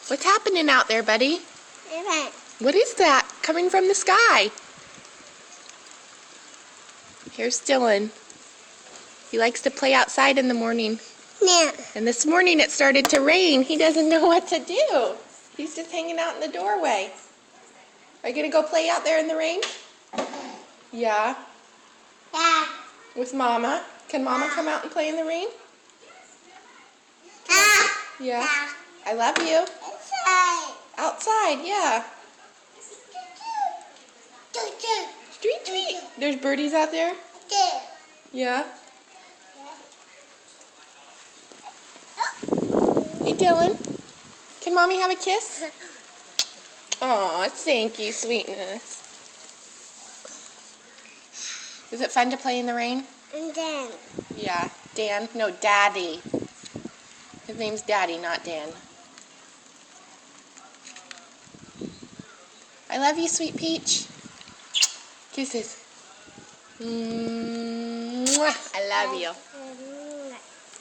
What's happening out there, buddy? Rain. What is that coming from the sky? Here's Dillon. He likes to play outside in the morning. Yeah. And this morning it started to rain. He doesn't know what to do. He's just hanging out in the doorway. Are you going to go play out there in the rain? Yeah. Yeah. With Mama? Can Mama come out and play in the rain? Yeah. I love you. Inside. Outside, yeah. Tweet, tweet. There's birdies out there? Yeah. Hey, Dillon. Can Mommy have a kiss? Aw, thank you, sweetness. Is it fun to play in the rain? And then. Yeah. Dan? No, Daddy. His name's Daddy, not Dan. I love you, sweet peach. Kisses. Mwah. I love you.